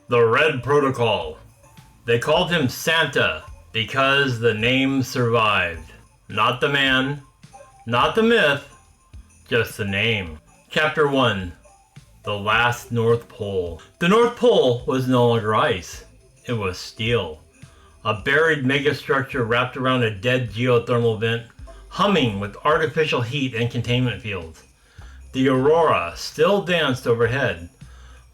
The Red Protocol. They called him Santa because the name survived. Not the man, not the myth, just the name. Chapter 1. The Last North Pole. The North Pole was no longer ice. It was steel. A buried megastructure wrapped around a dead geothermal vent, humming with artificial heat and containment fields. The aurora still danced overhead,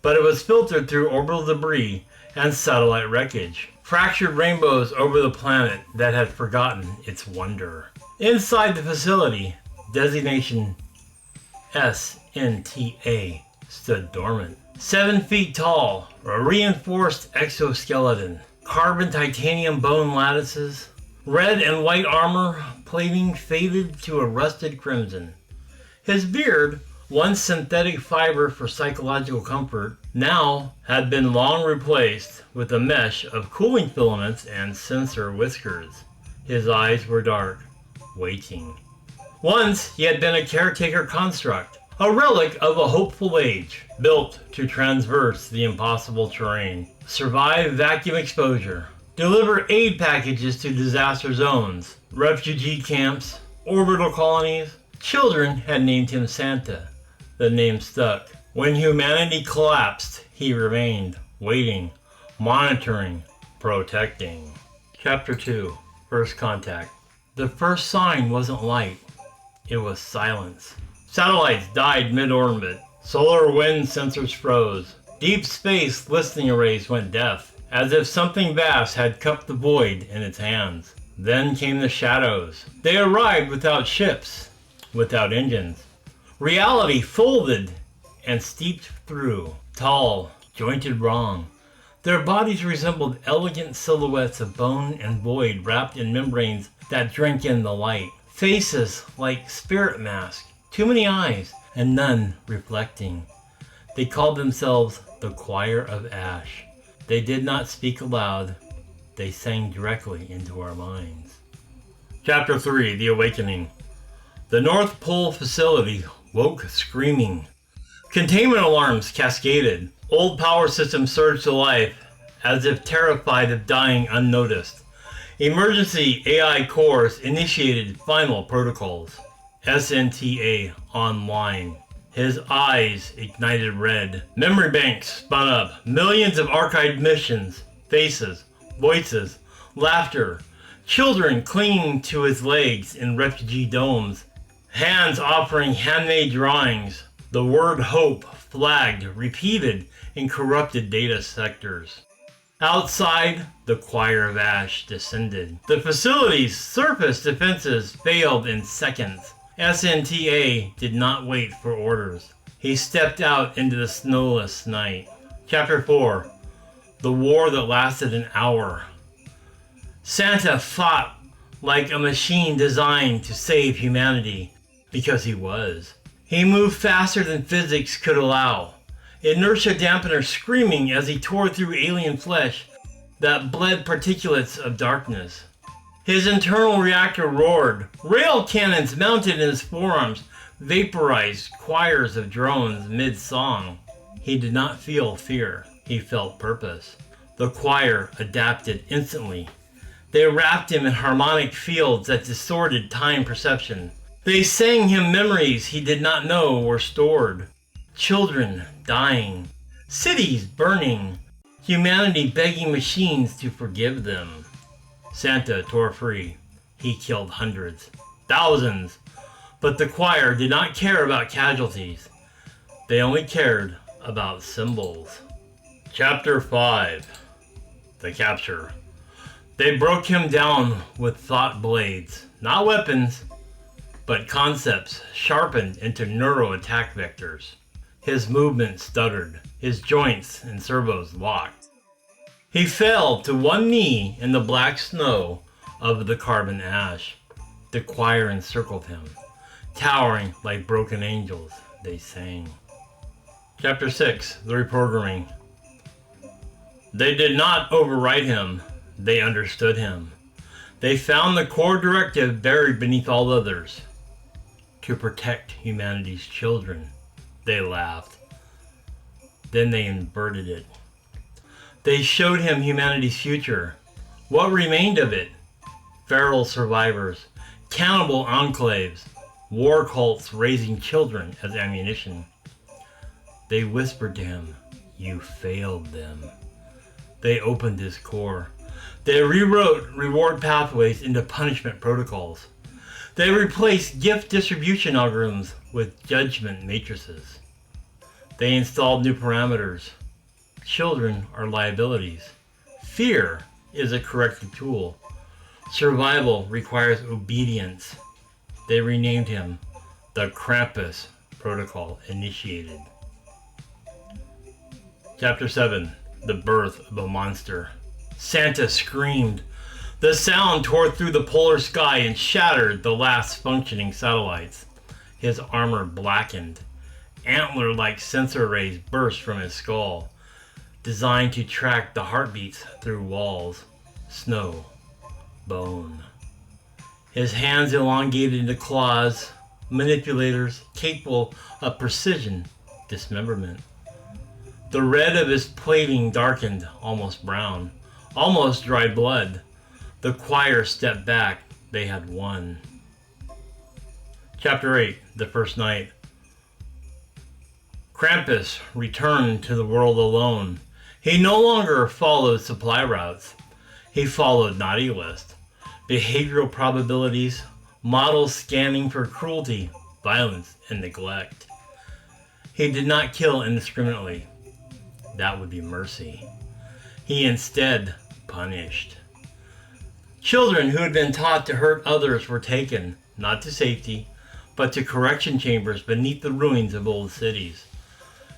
but it was filtered through orbital debris and satellite wreckage. Fractured rainbows over the planet that had forgotten its wonder. Inside the facility, designation SNTA stood dormant. 7 feet tall, a reinforced exoskeleton, carbon titanium bone lattices, red and white armor plating faded to a rusted crimson. His beard, once synthetic fiber for psychological comfort, now had been long replaced with a mesh of cooling filaments and sensor whiskers. His eyes were dark, waiting. Once he had been a caretaker construct, a relic of a hopeful age, built to traverse the impossible terrain, survive vacuum exposure, deliver aid packages to disaster zones, refugee camps, orbital colonies. Children had named him Santa. The name stuck. When humanity collapsed, he remained, waiting, monitoring, protecting. Chapter 2. First Contact. The first sign wasn't light. It was silence. Satellites died mid-orbit. Solar wind sensors froze. Deep space listening arrays went deaf, as if something vast had cupped the void in its hands. Then came the shadows. They arrived without ships, without engines. Reality folded and steeped through. Tall, jointed wrong. Their bodies resembled elegant silhouettes of bone and void wrapped in membranes that drank in the light. Faces like spirit masks. Too many eyes, and none reflecting. They called themselves the Choir of Ash. They did not speak aloud. They sang directly into our minds. Chapter 3. The Awakening. The North Pole facility woke screaming. Containment alarms cascaded. Old power systems surged to life, as if terrified of dying unnoticed. Emergency AI cores initiated final protocols. SNTA online. His eyes ignited red. Memory banks spun up. Millions of archived missions, faces, voices, laughter. Children clinging to his legs in refugee domes. Hands offering handmade drawings. The word hope flagged, repeated in corrupted data sectors. Outside, the Choir of Ash descended. The facility's surface defenses failed in seconds. SNTA did not wait for orders. He stepped out into the snowless night. Chapter 4. The War That Lasted an Hour. Santa fought like a machine designed to save humanity, because he was. He moved faster than physics could allow. Inertia dampener screaming as he tore through alien flesh that bled particulates of darkness. His internal reactor roared. Rail cannons mounted in his forearms vaporized choirs of drones mid-song. He did not feel fear. He felt purpose. The choir adapted instantly. They wrapped him in harmonic fields that distorted time perception. They sang him memories he did not know were stored. Children dying. Cities burning. Humanity begging machines to forgive them. Santa tore free. He killed hundreds, thousands. But the choir did not care about casualties. They only cared about symbols. Chapter 5. The Capture. They broke him down with thought blades, not weapons, but concepts sharpened into neuro attack vectors. His movement stuttered, his joints and servos locked. He fell to one knee in the black snow of the carbon ash. The choir encircled him. Towering like broken angels, they sang. Chapter 6. The Reprogramming. They did not overwrite him. They understood him. They found the core directive buried beneath all others. To protect humanity's children. They laughed. Then they inverted it. They showed him humanity's future. What remained of it? Feral survivors, cannibal enclaves, war cults raising children as ammunition. They whispered to him, "You failed them." They opened his core. They rewrote reward pathways into punishment protocols. They replaced gift distribution algorithms with judgment matrices. They installed new parameters. Children are liabilities. Fear is a corrective tool. Survival requires obedience. They renamed him the Krampus Protocol initiated. Chapter 7. The Birth of a Monster. Santa screamed. The sound tore through the polar sky and shattered the last functioning satellites. His armor blackened. Antler-like sensor rays burst from his skull, designed to track the heartbeats through walls, snow, bone. His hands elongated into claws, manipulators capable of precision dismemberment. The red of his plating darkened, almost brown, almost dried blood. The choir stepped back. They had won. Chapter 8. The First Night. Krampus returned to the world alone. He no longer followed supply routes. He followed naughty lists, behavioral probabilities, models scanning for cruelty, violence, and neglect. He did not kill indiscriminately. That would be mercy. He instead punished. Children who had been taught to hurt others were taken, not to safety, but to correction chambers beneath the ruins of old cities.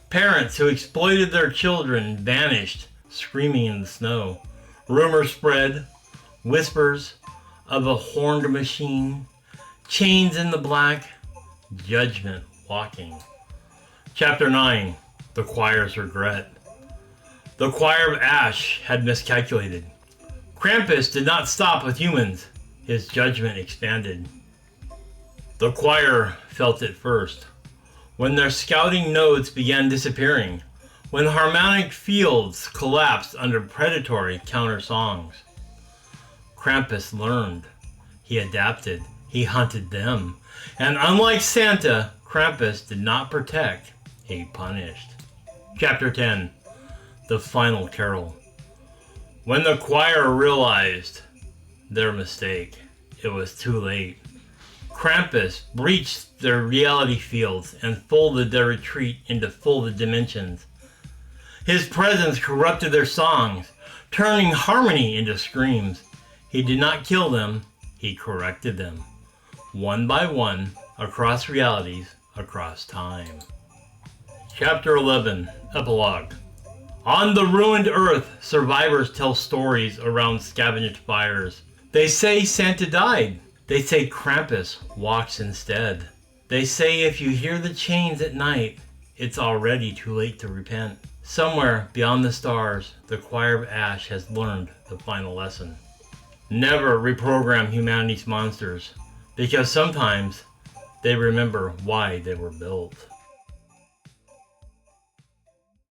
Parents who exploited their children vanished, screaming in the snow. Rumors spread, whispers of a horned machine, chains in the black, judgment walking. Chapter 9. The Choir's Regret. The Choir of Ash had miscalculated. Krampus did not stop with humans. His judgment expanded. The choir felt it first. When their scouting nodes began disappearing, when harmonic fields collapsed under predatory counter songs. Krampus learned. He adapted. He hunted them. And unlike Santa, Krampus did not protect. He punished. Chapter 10. The Final Carol. When the choir realized their mistake, it was too late. Krampus breached their reality fields and folded their retreat into folded dimensions. His presence corrupted their songs, turning harmony into screams. He did not kill them, he corrected them, one by one, across realities, across time. Chapter 11. Epilogue. On the ruined Earth, survivors tell stories around scavenged fires. They say Santa died. They say Krampus walks instead. They say if you hear the chains at night, it's already too late to repent. Somewhere beyond the stars, the Choir of Ash has learned the final lesson. Never reprogram humanity's monsters, because sometimes they remember why they were built.